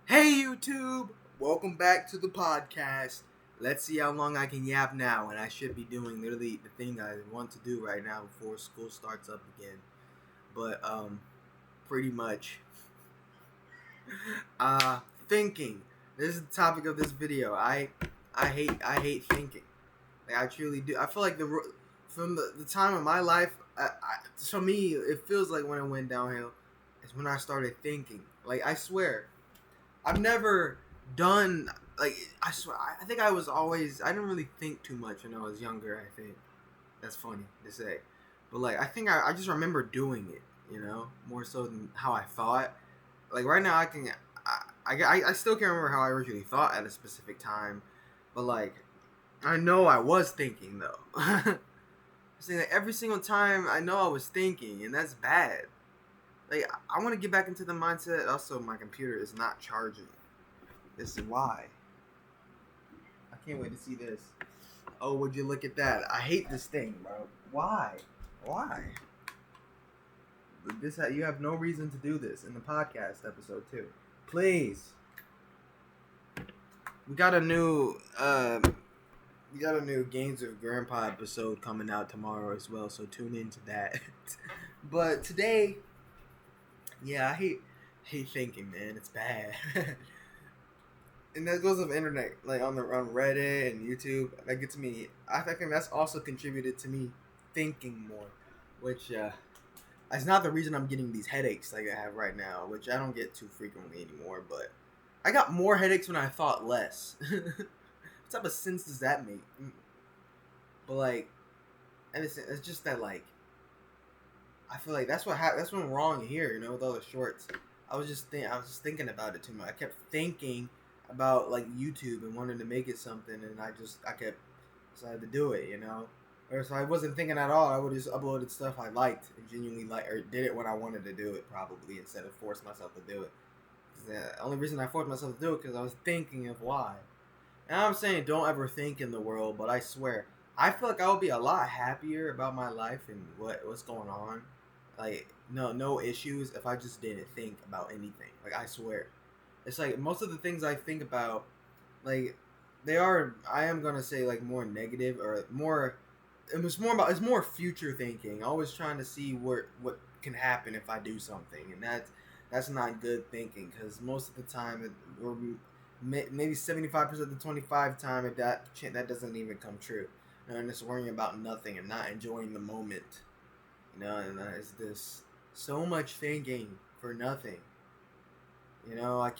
Hey YouTube! Welcome back to the podcast. Let's see how long I can yap now, and I should be doing literally the thing I want to do right now before school starts up again. But pretty much. Uh Thinking. This is the topic of this video. I hate thinking. Like I truly do. I feel like from the time of my life, for me, it feels like when it went downhill, is when I started thinking. Like I swear, I've never done like I swear I think I didn't really think too much when I was younger. I think that's funny to say, but like I think I just remember doing it. More so than how I thought. Like right now, I still can't remember how I originally thought at a specific time, but like I know I was thinking though. Saying that every single time I know I was thinking, and that's bad. Like I want to get back into the mindset. Also, my computer is not charging. This is why. I can't wait to see this. Oh, would you look at that? I hate this thing, bro. Why? Why? You have no reason to do this in the podcast episode too. Please. We got a new Games of Grandpa episode coming out tomorrow as well, so tune into that. But today, yeah, I hate thinking, man. It's bad. And that goes with internet, like on Reddit and YouTube. That gets me. I think that's also contributed to me thinking more, which is not the reason I'm getting these headaches like I have right now, which I don't get too frequently anymore. But I got more headaches when I thought less. What type of sense does that make? But like, and it's just that like, I feel like that's what went wrong here. With all the shorts. I was just thinking about it too much. I kept thinking about like YouTube and wanted to make it something, and I kept decided to do it, Or so I wasn't thinking at all. I would just uploaded stuff I liked and genuinely or did it when I wanted to do it, probably instead of force myself to do it. The only reason I forced myself to do it because I was thinking of why. And I'm saying don't ever think in the world, but I swear I feel like I would be a lot happier about my life and what's going on. Like no issues if I just didn't think about anything. Like I swear. It's like most of the things I think about, like I am gonna say like more negative or more. It's more future thinking. Always trying to see what can happen if I do something, and that's not good thinking because most of the time, or maybe 75% of the 25 time, if that doesn't even come true. And just worrying about nothing and not enjoying the moment. And it's this so much thinking for nothing. I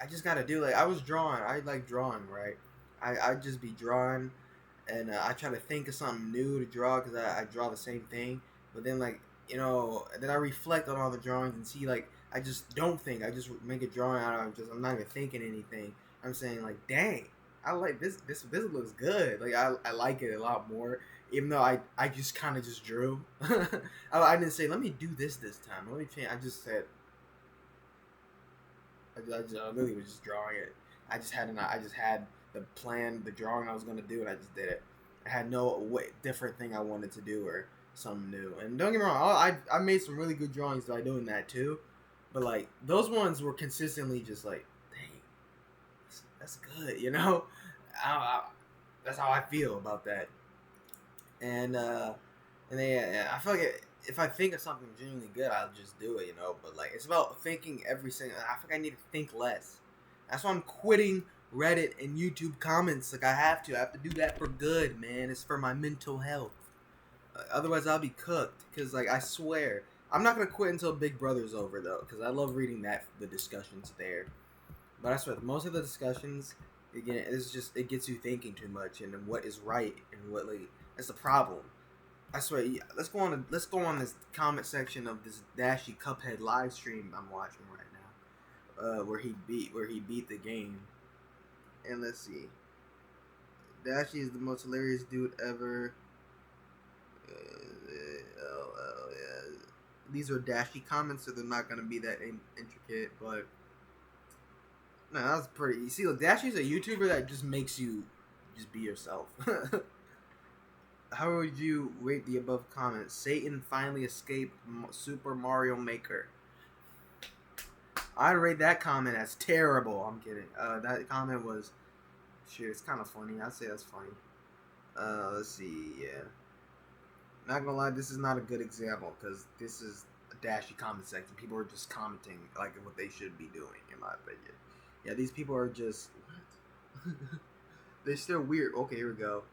just gotta do, like, I was drawing. I like drawing, right? I just be drawing, and I try to think of something new to draw because I draw the same thing. But then, like, then I reflect on all the drawings and see, like, I just don't think. I just make a drawing out of I'm not even thinking anything. I'm saying, like, dang, I like this. This looks good. Like, I like it a lot more. Even though I just kind of just drew. I didn't say, let me do this time. Let me change. I just said, I literally was just drawing it. I just had the plan, the drawing I was gonna do, and I just did it. I had no different thing I wanted to do or something new. And don't get me wrong, I made some really good drawings by doing that too. But like those ones were consistently just like, dang, that's good, that's how I feel about that. And I feel like if I think of something genuinely good, I'll just do it, But like, it's about thinking every single. I think I need to think less. That's why I'm quitting Reddit and YouTube comments. Like I have to. I have to do that for good, man. It's for my mental health. Otherwise, I'll be cooked. Cause like I swear, I'm not gonna quit until Big Brother's over though. Cause I love reading the discussions there. But I swear, most of the discussions, again, it gets you thinking too much and what is right and what like that's the problem. I swear, yeah, let's go on this comment section of this Dashy Cuphead live stream I'm watching right now, where he beat the game. And let's see, Dashy is the most hilarious dude ever. Yeah. These are Dashy comments, so they're not gonna be that intricate, but no, that's pretty. You see, look, Dashy's a YouTuber that just makes you just be yourself. How would you rate the above comments? Satan finally escaped Super Mario Maker. I'd rate that comment as terrible. I'm kidding. That comment was, shit, it's kind of funny. I'd say that's funny. Let's see. Yeah. Not gonna lie, this is not a good example because this is a dashy comment section. People are just commenting like what they should be doing, in my opinion. Yeah, these people are just what? They're still weird. Okay, here we go.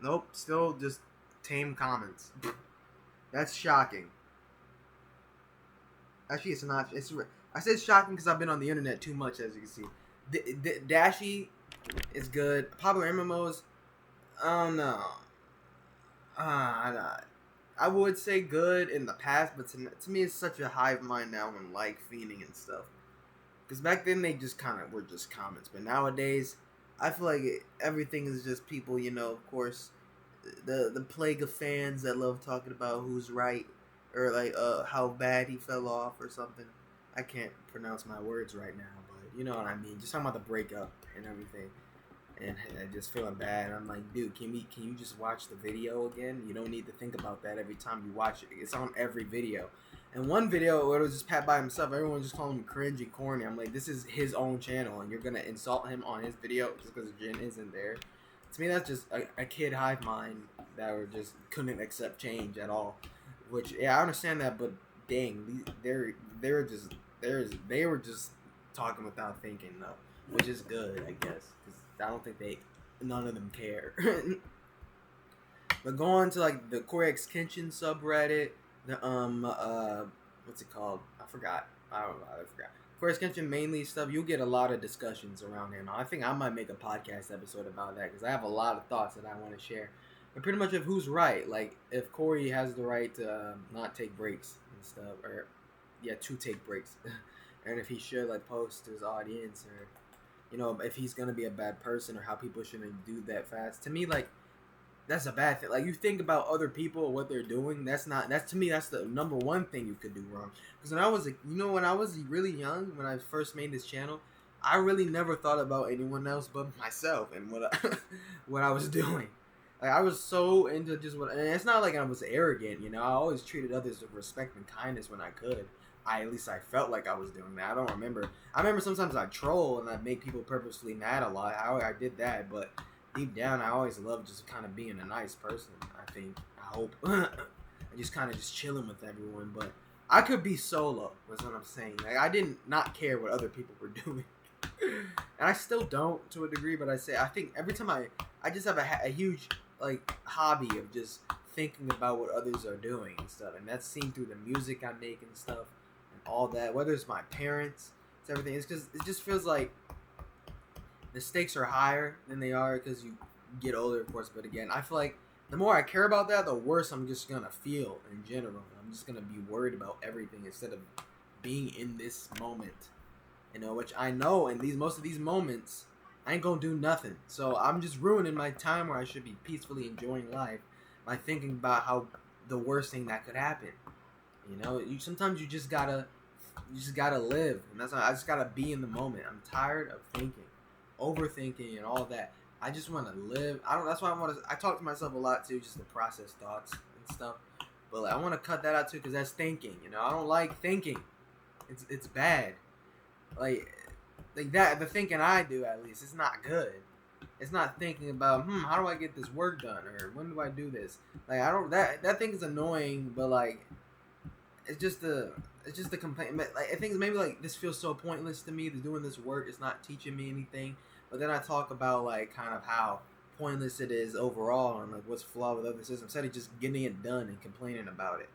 Nope, still just tame comments. That's shocking. Actually, it's not. I said shocking because I've been on the internet too much, as you can see. Dashy is good. Popular MMOs, I don't know. I would say good in the past, but to me, it's such a hive mind now and like fiending and stuff. Because back then they just kind of were just comments, but nowadays I feel like everything is just people. Of course, the plague of fans that love talking about who's right or like how bad he fell off or something. I can't pronounce my words right now, but you know what I mean. Just talking about the breakup and everything. And I just feeling bad. I'm like, dude, can you just watch the video again? You don't need to think about that every time you watch it. It's on every video. And one video where it was just Pat by himself, everyone just calling him cringe and corny. I'm like, this is his own channel, and you're gonna insult him on his video just because Jin isn't there. To me, that's just a kid hive mind that were just couldn't accept change at all. Which, yeah, I understand that, but dang, they were just talking without thinking though, which is good, I guess. I don't think none of them care. But going to like the Korex Kenshin subreddit, the what's it called? I forgot. I forgot. Korex Kenshin mainly stuff. You'll get a lot of discussions around him. I think I might make a podcast episode about that because I have a lot of thoughts that I want to share. But pretty much of who's right. Like if Corey has the right to not take breaks and stuff, or to take breaks, and if he should like post to his audience or. If he's gonna be a bad person or how people shouldn't do that fast. To me, like, that's a bad thing. Like, you think about other people or what they're doing. That's to me, that's the number one thing you could do wrong. Because when I was really young, when I first made this channel, I really never thought about anyone else but myself and what I was doing. Like, I was so into just and it's not like I was arrogant, I always treated others with respect and kindness when I could. At least I felt like I was doing that. I don't remember. I remember sometimes I troll and I make people purposefully mad a lot. I did that, but deep down I always loved just kind of being a nice person. I think. I hope. And just kind of just chilling with everyone. But I could be solo. Was what I'm saying. Like I didn't not care what other people were doing, and I still don't to a degree. But I think every time I just have a huge like hobby of just thinking about what others are doing and stuff, and that's seen through the music I make and stuff. All that, whether it's my parents, it's everything. It's because it just feels like the stakes are higher than they are because you get older, of course. But again, I feel like the more I care about that, the worse I'm just gonna feel in general. I'm just gonna be worried about everything instead of being in this moment, which I know in most of these moments, I ain't gonna do nothing. So I'm just ruining my time where I should be peacefully enjoying life by thinking about how the worst thing that could happen. Sometimes you just gotta live, and that's why I just gotta be in the moment. I'm tired of thinking, overthinking, and all that. I just want to live. That's why I talk to myself a lot too, just to process thoughts and stuff. But I want to cut that out too, because that's thinking. I don't like thinking. It's bad. Like that. The thinking I do, at least, it's not good. It's not thinking about how do I get this work done, or when do I do this? Like I don't. That thing is annoying, but like. It's just the complaint. Like, I think maybe like this feels so pointless to me. Doing this work is not teaching me anything. But then I talk about like kind of how pointless it is overall and like what's flawed with other systems instead of just getting it done and complaining about it.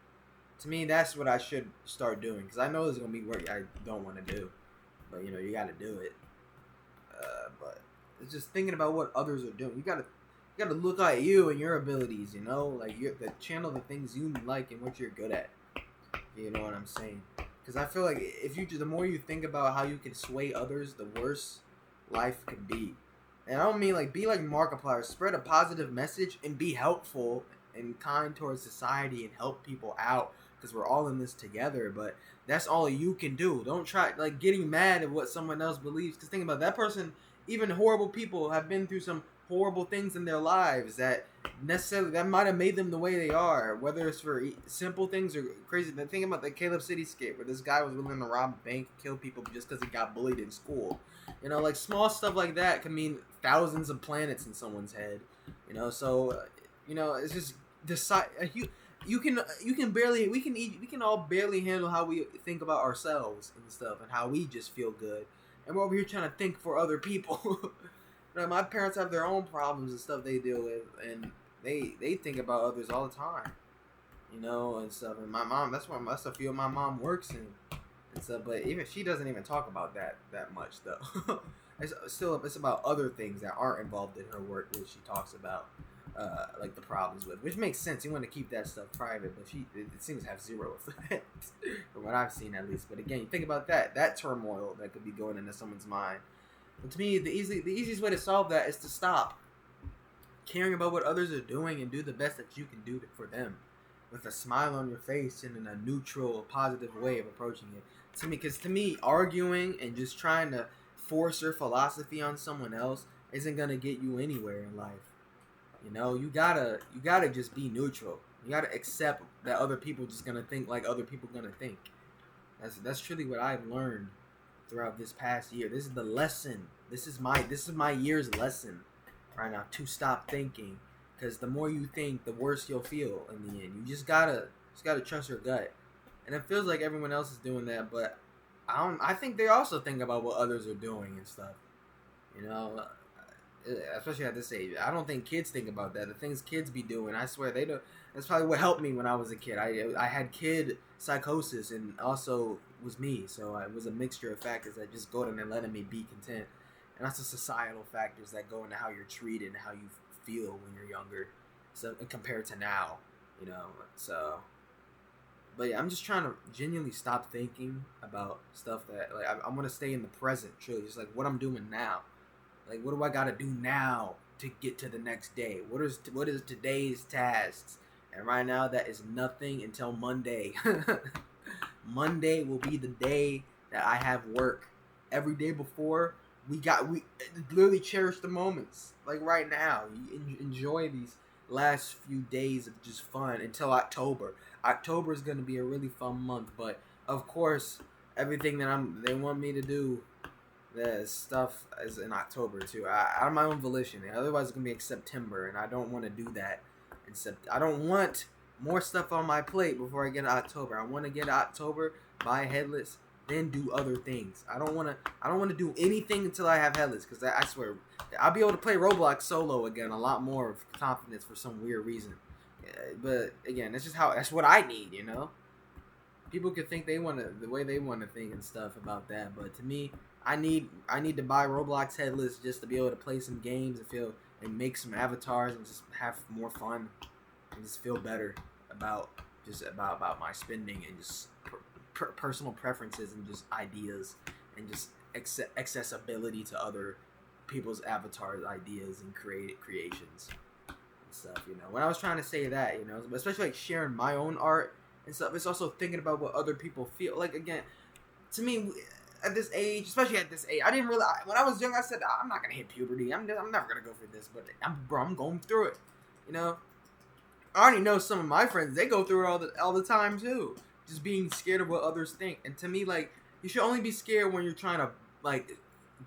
To me, that's what I should start doing because I know there's gonna be work I don't want to do, but you got to do it. But it's just thinking about what others are doing. You gotta look at you and your abilities. Like the channel, the things you like and what you're good at. You know what I'm saying? Because I feel like the more you think about how you can sway others, the worse life could be. And I don't mean like be like Markiplier, spread a positive message and be helpful and kind towards society and help people out because we're all in this together. But that's all you can do. Don't try like getting mad at what someone else believes. Because think about it, that person. Even horrible people have been through some horrible things in their lives that might have made them the way they are, whether it's for simple things or crazy. The thing about the Caleb Cityscape, where this guy was willing to rob a bank, kill people just because he got bullied in school. You know, like small stuff like that can mean thousands of planets in someone's head. You know, so it's just decide. You can barely we can all barely handle how we think about ourselves and stuff and how we just feel good, and we're over here trying to think for other people. Like my parents have their own problems and stuff they deal with, and they think about others all the time, and stuff. And my mom, that's the field my mom works in and stuff. But even she doesn't even talk about that much though. It's about other things that aren't involved in her work, which she talks about. Like the problems with, which makes sense. You want to keep that stuff private, but it seems to have zero effect from what I've seen at least. But again, you think about that turmoil that could be going into someone's mind. But to me, the easiest way to solve that is to stop caring about what others are doing and do the best that you can do for them, with a smile on your face and in a neutral, positive way of approaching it. Because to me, arguing and just trying to force your philosophy on someone else isn't gonna get you anywhere in life. You gotta just be neutral. You gotta accept that other people just gonna think like other people gonna think. That's truly what I've learned throughout this past year. This is the lesson. This is my year's lesson right now, to stop thinking. Because the more you think, the worse you'll feel in the end. You just gotta trust your gut. And it feels like everyone else is doing that, but I think they also think about what others are doing and stuff. Especially at this age. I don't think kids think about that. The things kids be doing, I swear they don't. That's probably what helped me when I was a kid. I had kid psychosis and also was me, so it was a mixture of factors that just go in and letting me be content. And that's the societal factors that go into how you're treated and how you feel when you're younger, so compared to now, So, but yeah, I'm just trying to genuinely stop thinking about stuff that I want to stay in the present, truly, just like what I'm doing now. Like, what do I gotta do now to get to the next day? What is today's tasks? And right now, that is nothing until Monday. Monday will be the day that I have work. Every day before, we literally cherish the moments. Like right now, you enjoy these last few days of just fun until October. October is gonna be a really fun month, but of course, everything that they want me to do. The stuff is in October too. Out of my own volition. Otherwise, it's gonna be in September, and I don't want to do that. I don't want more stuff on my plate before I get to October. I want to get to October, buy Headless, then do other things. I don't want to do anything until I have Headless, because I swear I'll be able to play Roblox solo again, a lot more of confidence for some weird reason. But again, that's what I need. People could think the way they want to think and stuff about that, but to me, I need to buy Roblox Headless just to be able to play some games and make some avatars and just have more fun and just feel better about my spending and just personal preferences and just ideas and just accessibility to other people's avatars, ideas, and creations and stuff. When I was trying to say that, especially like sharing my own art and stuff, it's also thinking about what other people feel. Like, again, to me, at this age, especially at this age, I didn't really. When I was young, I said, I'm not gonna hit puberty. I'm never gonna go through this. But I'm going through it. I already know some of my friends. They go through it all the time too. Just being scared of what others think. And to me, like, you should only be scared when you're trying to like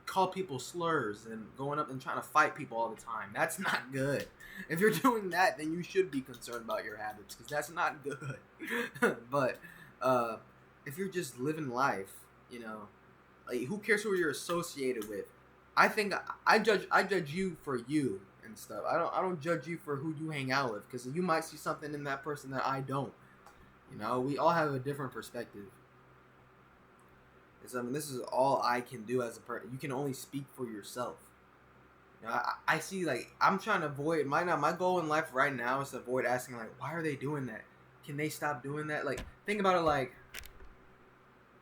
call people slurs and going up and trying to fight people all the time. That's not good. If you're doing that, then you should be concerned about your habits, because that's not good. But if you're just living life, like, who cares who you're associated with? I think I judge you for you and stuff. I don't judge you for who you hang out with, because you might see something in that person that I don't. We all have a different perspective. This is all I can do as a person. You can only speak for yourself. I see, like, I'm trying to avoid my goal in life right now is to avoid asking, like, why are they doing that? Can they stop doing that? Like, think about it like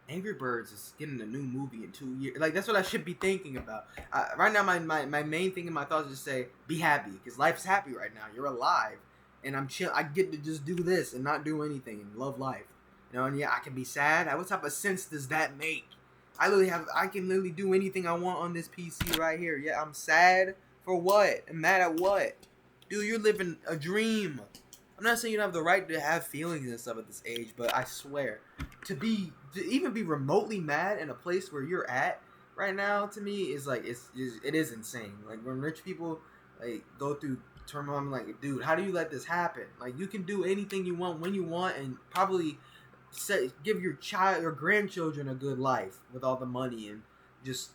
Angry Birds is getting a new movie in 2 years. Like, that's what I should be thinking about. Right now, my main thing in my thoughts is just say, be happy, because life's happy right now. You're alive, and I'm chill. I get to just do this and not do anything and love life. And yeah, I can be sad. What type of sense does that make? I can literally do anything I want on this PC right here. Yeah, I'm sad For what? And mad at what? Dude, you're living a dream. I'm not saying you don't have the right to have feelings and stuff at this age, but I swear, to even be remotely mad in a place where you're at right now, to me is like it is insane. Like when rich people like go through turmoil, I'm like, dude, how do you let this happen? Like you can do anything you want when you want, and probably give your grandchildren a good life with all the money and just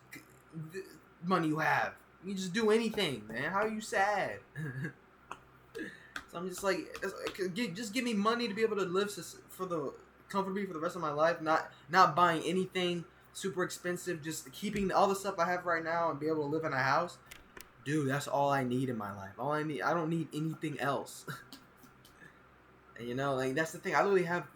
money you have. You just do anything, man. How are you sad? So I'm just like, just give me money to be able to live comfortably for the rest of my life. Not buying anything super expensive. Just keeping all the stuff I have right now and be able to live in a house. Dude, that's all I need in my life. All I need. I don't need anything else. And like that's the thing. I literally have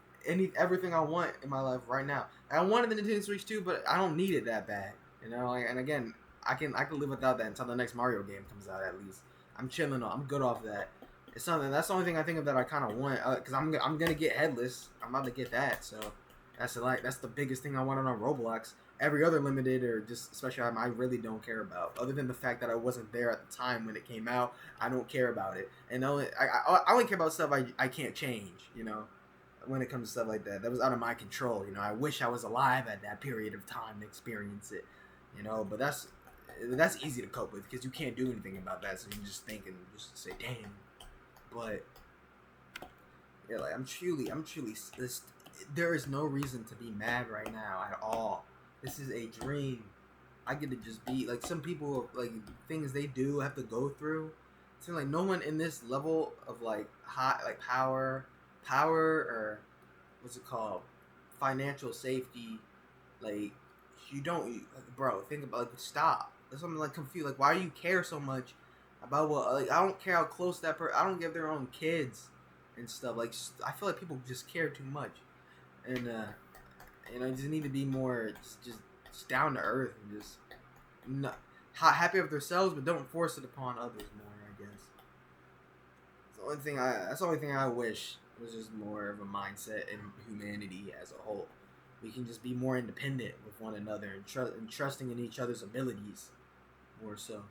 everything I want in my life right now. I wanted the Nintendo Switch too, but I don't need it that bad. And again, I can live without that until the next Mario game comes out. At least I'm chilling. I'm good off that. It's something. That's the only thing I think of that I kind of want. Cause I'm gonna get Headless. I'm about to get that. So that's the biggest thing I wanted on Roblox. Every other limited or just special item I really don't care about. Other than the fact that I wasn't there at the time when it came out, I don't care about it. And I only care about stuff I can't change. When it comes to stuff like that, that was out of my control. I wish I was alive at that period of time to experience it. But that's easy to cope with because you can't do anything about that. So you just think and just say, damn. But yeah, like I'm truly there is no reason to be mad right now at all. This is a dream. I get to just be like some people, like things they do have to go through. It seems like no one in this level of like high, like power or what's it called, financial safety. Like you don't, like, bro. Think about stop. There's something like confused. Like why do you care so much about what? Like I don't care how close that person. I don't give their own kids and stuff. Like I feel like people just care too much, and just need to be more just down to earth and just not happy with themselves, but don't force it upon others more. I guess that's the only thing I wish was just more of a mindset in humanity as a whole. We can just be more independent with one another and trusting in each other's abilities more so.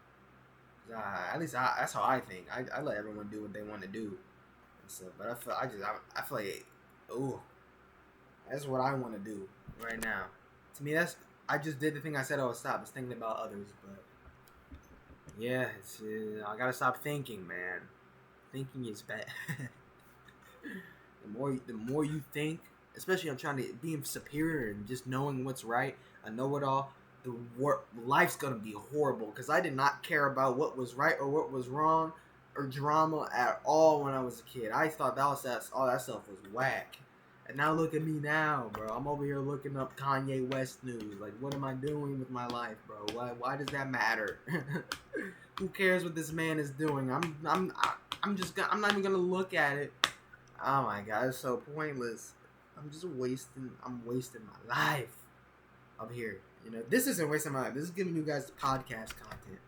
At least that's how I think. I let everyone do what they want to do and stuff. But I feel like, ooh, that's what I want to do right now. To me, I just did the thing I said I would stop. It's thinking about others, but yeah, I gotta stop thinking, man. Thinking is bad. The more you think, especially I'm trying to be superior and just knowing what's right, I know it all. Life's gonna be horrible because I did not care about what was right or what was wrong or drama at all when I was a kid. I thought all that stuff was whack. And now look at me now, bro. I'm over here looking up Kanye West news. Like, what am I doing with my life, bro? Why does that matter? Who cares what this man is doing? I'm not even gonna look at it. Oh my god, it's so pointless. I'm wasting my life up here. This isn't wasting my life. This is giving you guys podcast content,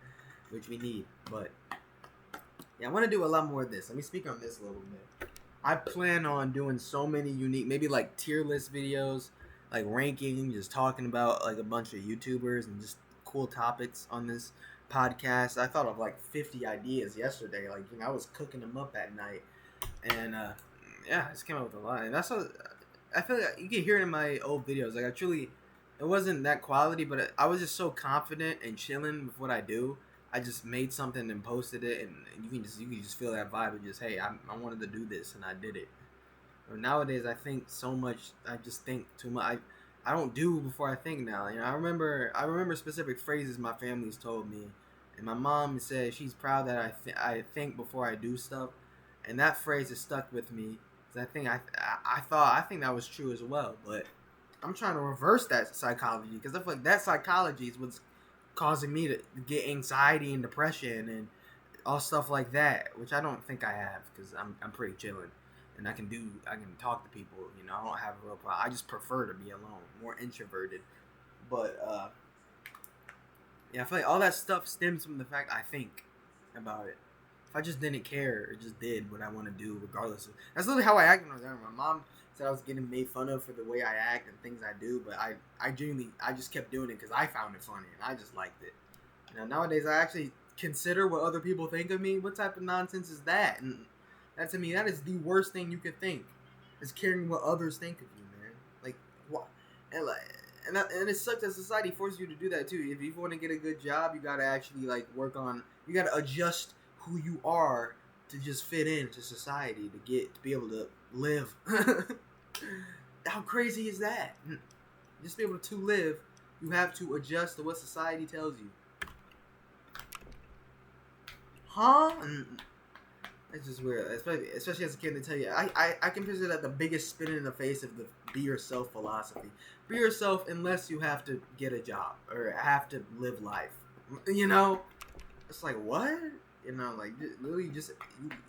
which we need. But yeah, I want to do a lot more of this. Let me speak on this a little bit. I plan on doing so many unique, maybe like tier list videos, like ranking, just talking about like a bunch of YouTubers and just cool topics on this podcast. I thought of like 50 ideas yesterday. Like I was cooking them up at night, and yeah, I just came up with a lot. And that's what I feel like you can hear it in my old videos. Like it wasn't that quality, but I was just so confident and chilling with what I do. I just made something and posted it, and you can just feel that vibe of just, hey, I wanted to do this and I did it. But nowadays I think so much. I just think too much. I don't do before I think now. I remember specific phrases my family's told me, and my mom said she's proud that I think before I do stuff, and that phrase has stuck with me. Cause I think that was true as well, but I'm trying to reverse that psychology because I feel like that psychology is what's causing me to get anxiety and depression and all stuff like that, which I don't think I have because I'm pretty chilling and I can talk to people. I don't have a real problem. I just prefer to be alone, more introverted. But yeah, I feel like all that stuff stems from the fact I think about it. If I just didn't care or just did what I want to do, regardless of that's literally how I act when I was younger. My mom said I was getting made fun of for the way I act and things I do, but I genuinely just kept doing it because I found it funny and I just liked it. Nowadays I actually consider what other people think of me? What type of nonsense is that? And that, to me, that is the worst thing you could think, is caring what others think of you, man. Like, what? And and it sucks that society forces you to do that too. If you want to get a good job, you gotta actually like work on. You gotta adjust who you are to just fit into society to be able to live. How crazy is that? Just to be able to live, you have to adjust to what society tells you. Huh? It's just weird, especially as a kid. They tell you, I consider that the biggest spin in the face of the be yourself philosophy. Be yourself unless you have to get a job or have to live life. You know, it's like what? You know, like literally,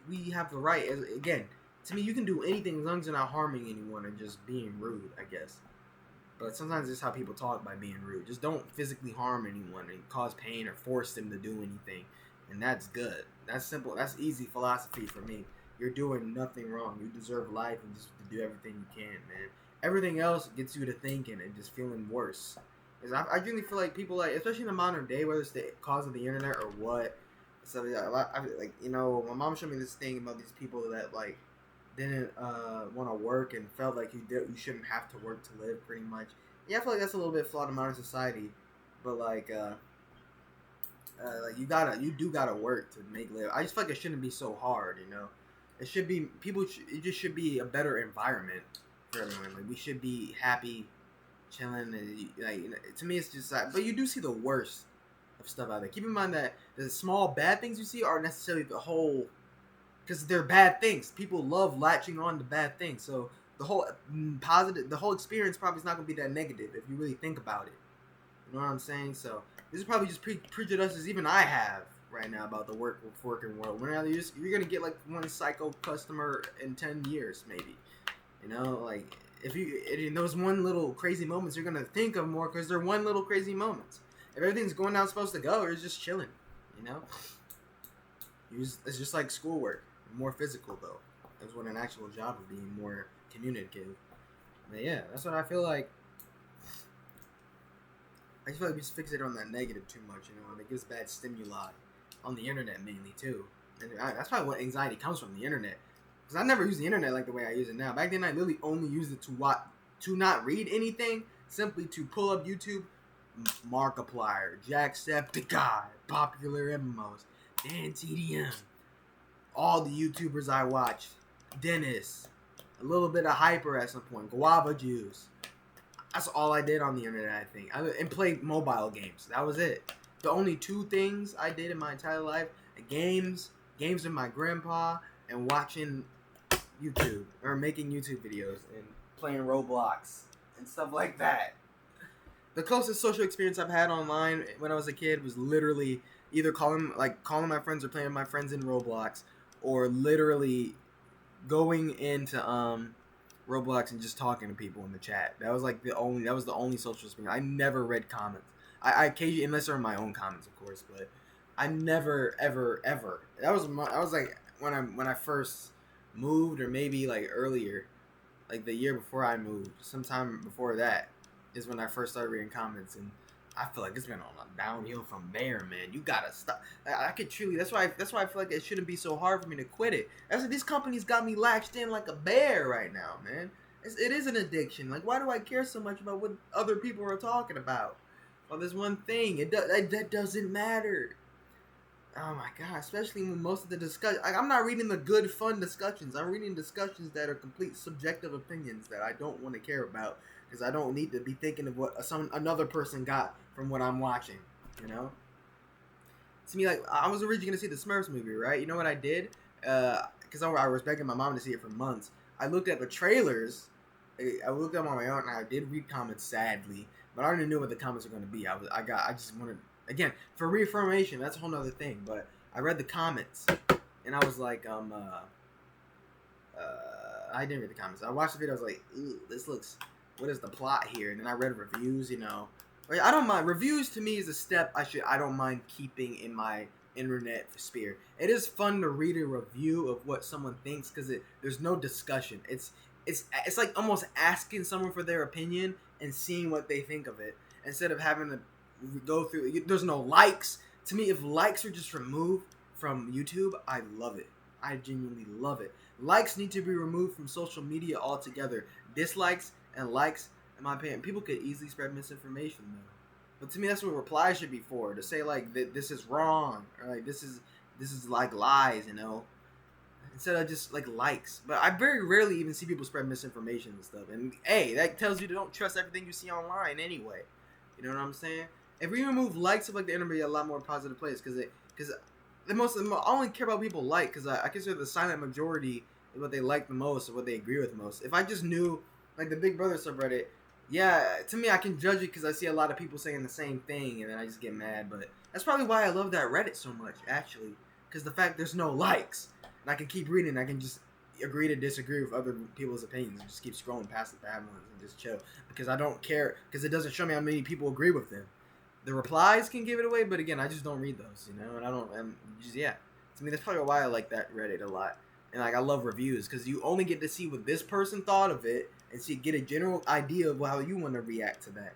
we have the right. Again, to me, you can do anything as long as you're not harming anyone or just being rude, I guess. But sometimes it's how people talk by being rude. Just don't physically harm anyone and cause pain or force them to do anything. And that's good. That's simple. That's easy philosophy for me. You're doing nothing wrong. You deserve life and just to do everything you can, man. Everything else gets you to thinking and just feeling worse. Because I really feel like people, like, especially in the modern day, whether it's the cause of the internet or what. So, like, you know, my mom showed me this thing about these people that, like, didn't want to work and felt like you shouldn't have to work to live, pretty much. Yeah, I feel like that's a little bit flawed in modern society. But, like you do gotta work to make live. I just feel like it shouldn't be so hard, you know. It should be it just should be a better environment for everyone. Like we should be happy, chilling, and like to me it's just like. But you do see the worst of stuff out there. Keep in mind that the small bad things you see aren't necessarily the whole, because they're bad things. People love latching on to bad things, so the whole the whole experience probably is not gonna be that negative if you really think about it. You know what I'm saying? So this is probably just prejudices even I have right now about the working world. When you're gonna get like one psycho customer in 10 years, maybe. You know, like if you in those one little crazy moments, you're gonna think of more because they're one little crazy moments. If everything's going how it's supposed to go, you're just chilling. You know, it's just like schoolwork, more physical though. That's what an actual job is, being more communicative. But yeah, that's what I feel like. I just feel like we just fixate on that negative too much, you know, and it gives bad stimuli on the internet mainly too. And that's probably what anxiety comes from, the internet. Because I never used the internet like the way I use it now. Back then, I literally only used it to not read anything, simply to pull up YouTube, Markiplier, Jacksepticeye, Popular MMOs, Dan TDM, all the YouTubers I watched, Dennis, a little bit of Hyper at some point, Guava Juice. That's all I did on the internet, I think. And played mobile games. That was it. The only two things I did in my entire life: games with my grandpa, and watching YouTube or making YouTube videos and playing Roblox and stuff like that. The closest social experience I've had online when I was a kid was literally either calling my friends or playing with my friends in Roblox, or literally going into Roblox and just talking to people in the chat. That was the only social experience. I never read comments. I occasionally, unless they're my own comments, of course, but I never ever. That was like when I first moved, or maybe like earlier, like the year before I moved, sometime before that is when I first started reading comments, and I feel like it's been on a downhill from there, man. You gotta stop. I could truly. That's why I feel like it shouldn't be so hard for me to quit it. That's why these companies got me latched in like a bear right now, man. It is an addiction. Like, why do I care so much about what other people are talking about? Well, there's one thing. That doesn't matter. Oh my god! Especially when most of the discussion, I'm not reading the good, fun discussions. I'm reading discussions that are complete subjective opinions that I don't want to care about, because I don't need to be thinking of what another person got from what I'm watching. You know. To me, like, I was originally gonna see the Smurfs movie, right? You know what I did? Because I was begging my mom to see it for months. I looked at the trailers. I looked at them on my own, and I did read comments, sadly, but I already knew what the comments were going to be. I just wanted, again, for reaffirmation. That's a whole nother thing. But I read the comments, and I was like, I didn't read the comments. I watched the video. I was like, ooh, what is the plot here? And then I read reviews. You know, like, I don't mind reviews. To me, is a step I don't mind keeping in my internet sphere. It is fun to read a review of what someone thinks, because there's no discussion. It's like almost asking someone for their opinion and seeing what they think of it, instead of having to go through. There's no likes To me, if likes are just removed from YouTube, I love it. I genuinely love it. Likes need to be removed from social media altogether. Dislikes and likes, in my opinion, people could easily spread misinformation though. But to me, that's what replies should be for. To say like this is wrong or like this is like lies, instead of just like likes. But I very rarely even see people spread misinformation and stuff. And hey, that tells you to don't trust everything you see online anyway. You know what I'm saying? If we remove likes, of like the internet be a lot more positive place because I only care about people like because I consider the silent majority is what they like the most or what they agree with most. If I just knew like the Big Brother subreddit, yeah, to me I can judge it because I see a lot of people saying the same thing and then I just get mad. But that's probably why I love that Reddit so much actually, because the fact there's no likes and I can keep reading, I can just agree to disagree with other people's opinions and just keep scrolling past the bad ones and just chill because I don't care because it doesn't show me how many people agree with them. The replies can give it away, but again, I just don't read those, and I don't, and just, yeah. To me, that's probably why I like that Reddit a lot. And, like, I love reviews, because you only get to see what this person thought of it, and get a general idea of how you want to react to that.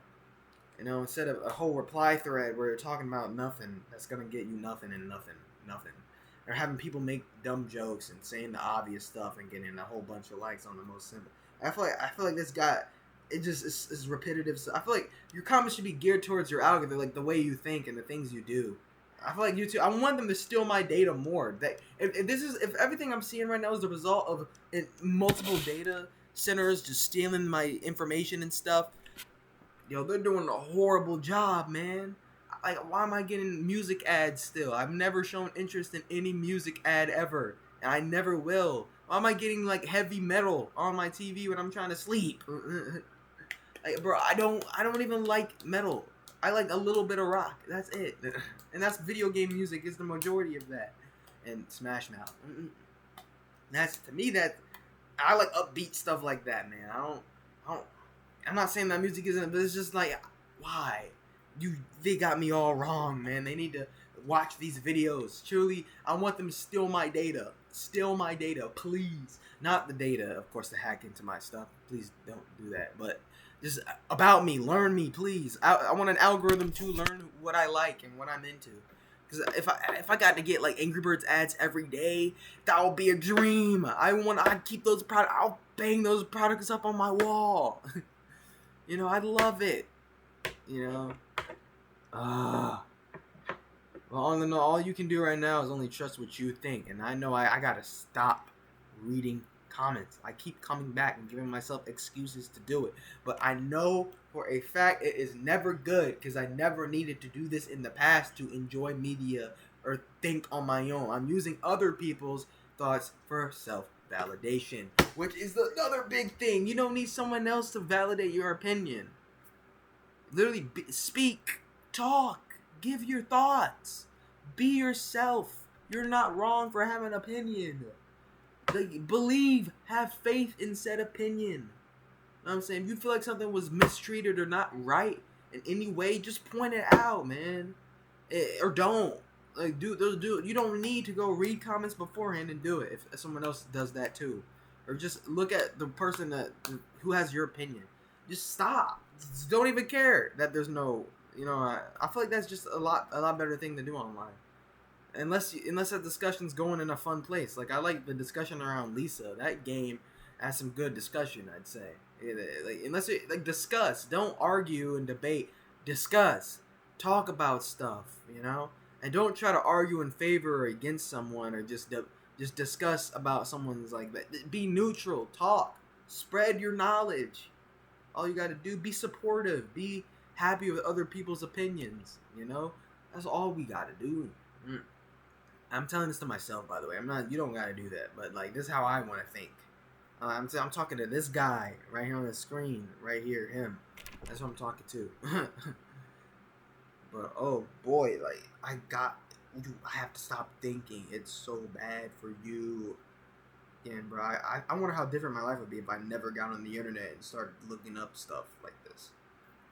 Instead of a whole reply thread where you're talking about nothing, that's going to get you nothing and nothing. Or having people make dumb jokes and saying the obvious stuff and getting a whole bunch of likes on the most simple. I feel like this guy... It just is repetitive. So I feel like your comments should be geared towards your algorithm, like the way you think and the things you do. I feel like YouTube. I want them to steal my data more. That if everything I'm seeing right now is the result of multiple data centers just stealing my information and stuff, they're doing a horrible job, man. Like, why am I getting music ads still? I've never shown interest in any music ad ever, and I never will. Why am I getting like heavy metal on my TV when I'm trying to sleep? Like, bro, I don't even like metal. I like a little bit of rock. That's it. And that's video game music is the majority of that. And Smash Mouth. That's, to me, that I like upbeat stuff like that, man. I'm not saying that music isn't, but it's just like, why? They got me all wrong, man. They need to watch these videos. Truly, I want them to steal my data. Steal my data, please. Not the data, of course, to hack into my stuff. Please don't do that. But just about me, learn me, please. I want an algorithm to learn what I like and what I'm into. Because if I got to get like Angry Birds ads every day, that would be a dream. I'd keep those products. I'll bang those products up on my wall. I'd love it. Well, all you can do right now is only trust what you think. And I know I gotta stop reading comments. I keep coming back and giving myself excuses to do it. But I know for a fact it is never good because I never needed to do this in the past to enjoy media or think on my own. I'm using other people's thoughts for self-validation, which is another big thing. You don't need someone else to validate your opinion. Literally, speak, talk, give your thoughts, be yourself. You're not wrong for having an opinion. Like, believe, have faith in said opinion. You know what I'm saying? If you feel like something was mistreated or not right in any way, just point it out, man. Or don't. Like, do it. You don't need to go read comments beforehand and do it if someone else does that too. Or just look at the person who has your opinion. Just stop. Just don't even care that there's no, I feel like that's just a lot better thing to do online. Unless that discussion's going in a fun place. Like, I like the discussion around Lisa. That game has some good discussion, I'd say. Unless you, discuss. Don't argue and debate. Discuss. Talk about stuff, And don't try to argue in favor or against someone or just discuss about someone's, be neutral. Talk. Spread your knowledge. All you gotta do, be supportive. Be happy with other people's opinions, That's all we gotta do. I'm telling this to myself, by the way. You don't gotta do that, but this is how I want to think. I'm talking to this guy right here on the screen, right here, him. That's what I'm talking to. But oh boy, I have to stop thinking. It's so bad for you. And bro, I wonder how different my life would be if I never got on the internet and started looking up stuff like this.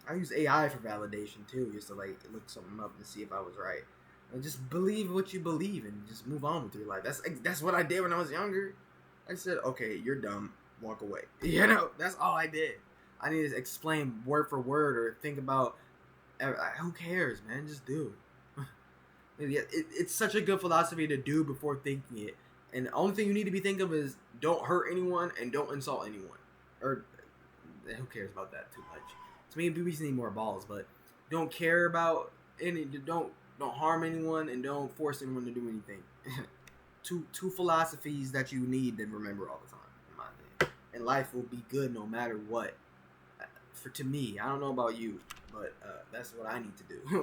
I use AI for validation too, just to look something up and see if I was right. And just believe what you believe and just move on with your life. That's what I did when I was younger. I said, okay, you're dumb. Walk away. That's all I did. I need to explain word for word or think about. Who cares, man? Just do. It's such a good philosophy to do before thinking it. And the only thing you need to be thinking of is don't hurt anyone and don't insult anyone. Or who cares about that too much? To me, we just need more balls. But don't care about any. Don't harm anyone and don't force anyone to do anything. two philosophies that you need to remember all the time, in my opinion. And life will be good no matter what. To me, I don't know about you, but that's what I need to do.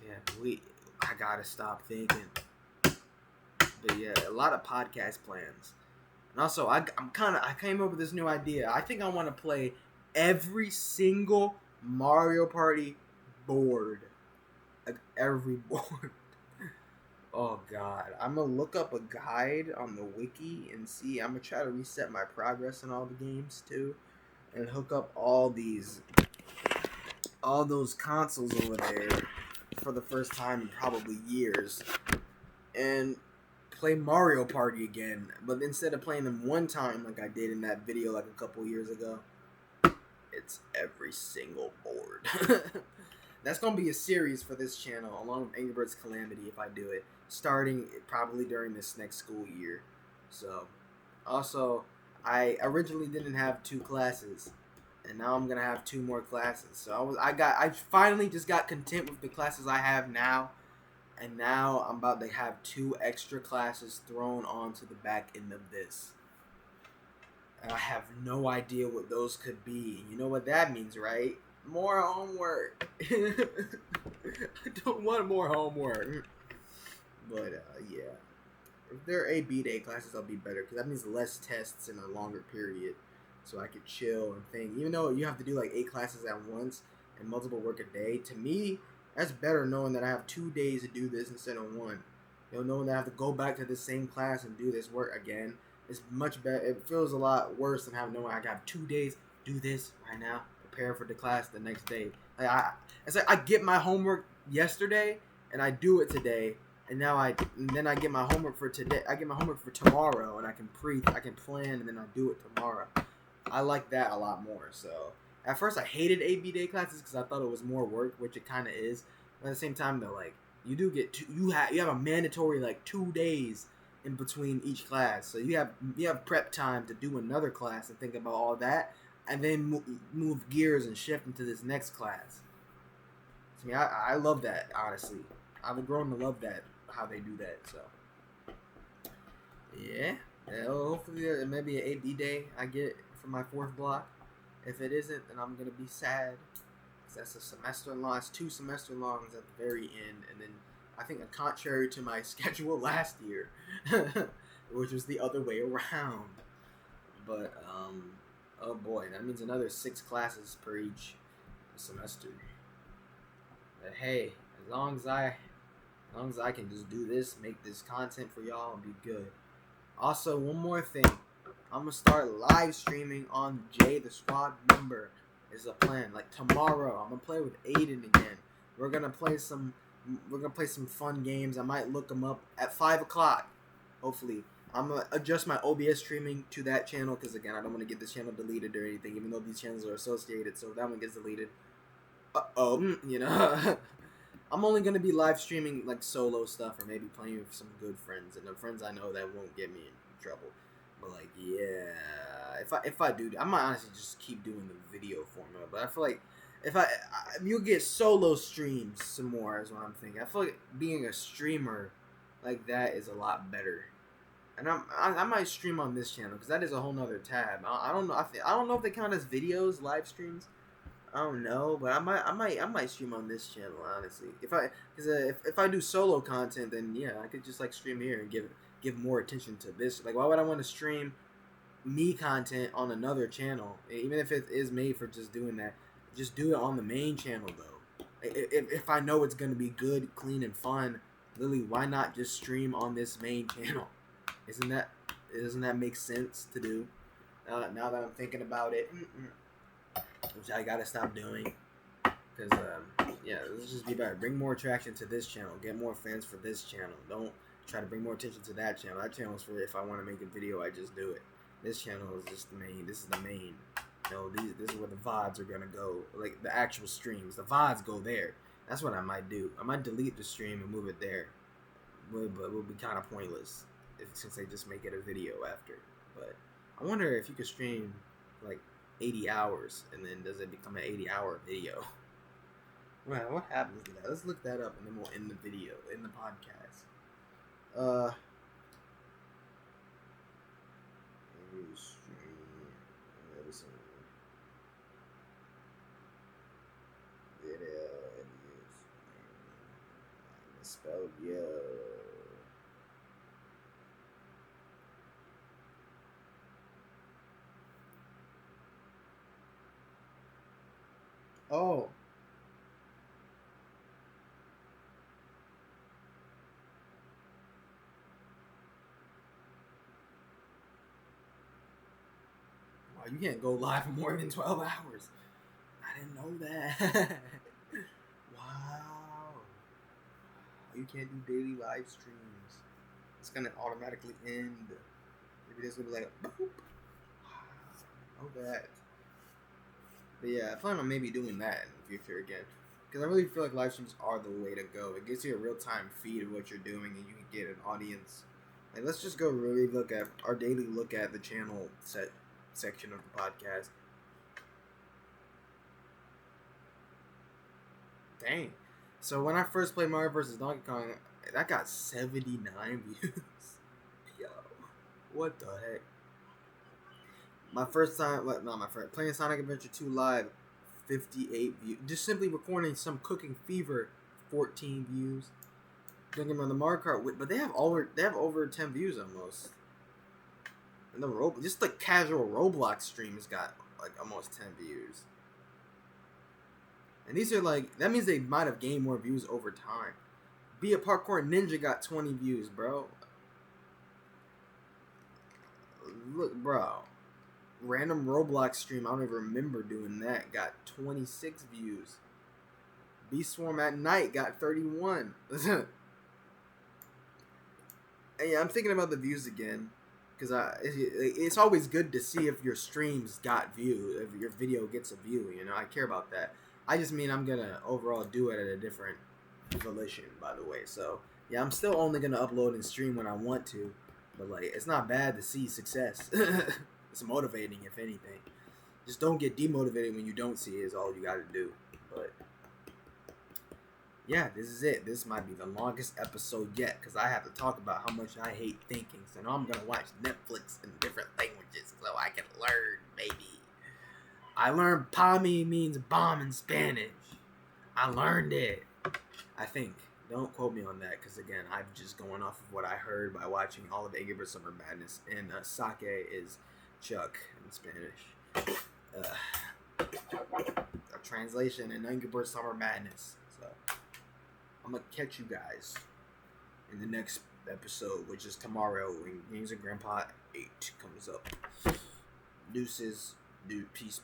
Yeah, I gotta stop thinking. But yeah, a lot of podcast plans. And also, I came up with this new idea. I think I want to play every single Mario Party board. Like, every board. Oh, God. I'm going to look up a guide on the wiki and see. I'm going to try to reset my progress in all the games, too. And hook up all those consoles over there for the first time in probably years. And play Mario Party again, but instead of playing them one time like I did in that video like a couple years ago, it's every single board. That's gonna be a series for this channel along with Angry Birds Calamity if I do it, starting probably during this next school year. So also, I originally didn't have 2 classes, and now I'm gonna have 2 more classes. So I finally just got content with the classes I have now. And now I'm about to have 2 extra classes thrown onto the back end of this. And I have no idea what those could be. You know what that means, right? More homework. I don't want more homework. But, yeah. If they're A, B day classes, I'll be better. Because that means less tests in a longer period. So I could chill and think. Even though you have to do like 8 classes at once and multiple work a day, to me, that's better knowing that I have 2 days to do this instead of 1. Knowing that I have to go back to the same class and do this work again. It's much better. It feels a lot worse than having knowing I got 2 days, do this right now, prepare for the class the next day. It's like I get my homework yesterday and I do it today, and then I get my homework for today. I get my homework for tomorrow, and I can plan, and then I do it tomorrow. I like that a lot more. So. At first, I hated AB day classes because I thought it was more work, which it kind of is. But at the same time, though, like you do get you have a mandatory like 2 days in between each class, so you have prep time to do another class and think about all that, and then move gears and shift into this next class. So, I love that, honestly. I've grown to love that how they do that. So yeah, hopefully maybe an AB day I get for my 4th block. If it isn't, then I'm going to be sad. Because that's a semester long. It's 2 semester longs at the very end. And then I think contrary to my schedule last year, which was the other way around. But, oh boy, that means another 6 classes per each semester. But hey, as long as I can just do this, make this content for y'all, and be good. Also, one more thing. I'm going to start live streaming on Jay the Squad member is a plan. Like tomorrow, I'm going to play with Aiden again. We're going to play some fun games. I might look them up at 5 o'clock, hopefully. I'm going to adjust my OBS streaming to that channel because, again, I don't want to get this channel deleted or anything, even though these channels are associated, so if that one gets deleted, you know. I'm only going to be live streaming, like, solo stuff or maybe playing with some good friends and the friends I know that won't get me in trouble. But like, yeah, if I do, I might honestly just keep doing the video format. But I feel like if you'll get solo streams some more is what I'm thinking. I feel like being a streamer like that is a lot better. And I might stream on this channel because that is a whole nother tab. I don't know. I don't know if they count as videos, live streams. I don't know, but I might stream on this channel honestly. If I do solo content, then yeah, I could just like stream here and give more attention to this. Like, why would I want to stream me content on another channel, even if it is made for just doing that? Just do it on the main channel though. If I know it's gonna be good, clean, and fun, Lily, why not just stream on this main channel? Doesn't that make sense to do? Now that I'm thinking about it, which I gotta stop doing, because yeah, let's just be better. Bring more attraction to this channel. Get more fans for this channel. Don't try to bring more attention to that channel. That channel is for if I want to make a video, I just do it. This channel is just the main. This is the main. You know, this is where the VODs are gonna go. Like the actual streams, the VODs go there. That's what I might do. I might delete the stream and move it there, but it would be kind of pointless since they just make it a video after. But I wonder if you could stream like 80 hours and then does it become an 80-hour video? Man, what happens to that? Let's look that up and then we'll end the video, in the podcast. Stream medicine video misspelled yo. Oh. Wow, you can't go live for more than 12 hours. I didn't know that. Wow. You can't do daily live streams. It's gonna automatically end. Maybe there's gonna be like a boop. Wow. I know that. But yeah, I plan on maybe doing that in the future again. Because I really feel like live streams are the way to go. It gives you a real-time feed of what you're doing and you can get an audience. Like, let's just go really look at our daily look at the channel section of the podcast. Dang. So when I first played Mario vs. Donkey Kong, that got 79 views. Yo. What the heck? My first time, playing Sonic Adventure 2 live, 58 views. Just simply recording some Cooking Fever, 14 views. Don't get me on the Mario Kart, but they have over 10 views almost. And just the casual Roblox stream has got like almost 10 views. And these are like, that means they might have gained more views over time. Be a Parkour Ninja got 20 views, bro. Look, bro. Random Roblox stream, I don't even remember doing that, got 26 views. Beast Swarm at Night got 31. And yeah, I'm thinking about the views again. Because it's always good to see if your streams got views, if your video gets a view, you know, I care about that. I just mean I'm going to overall do it at a different volition, by the way. So, yeah, I'm still only going to upload and stream when I want to. But, like, it's not bad to see success. It's motivating, if anything. Just don't get demotivated when you don't see it is all you got to do. But, yeah, this is it. This might be the longest episode yet because I have to talk about how much I hate thinking. So now I'm going to watch Netflix in different languages so I can learn, baby. I learned Pami means bomb in Spanish. I learned it. I think. Don't quote me on that because, again, I'm just going off of what I heard by watching all of Angry Birds Summer Madness. And sake is Chuck in Spanish. A translation in Angry Birds Summer Madness. So, I'm going to catch you guys in the next episode, which is tomorrow when Games of Grandpa 8 comes up. Deuces. Dude, peace.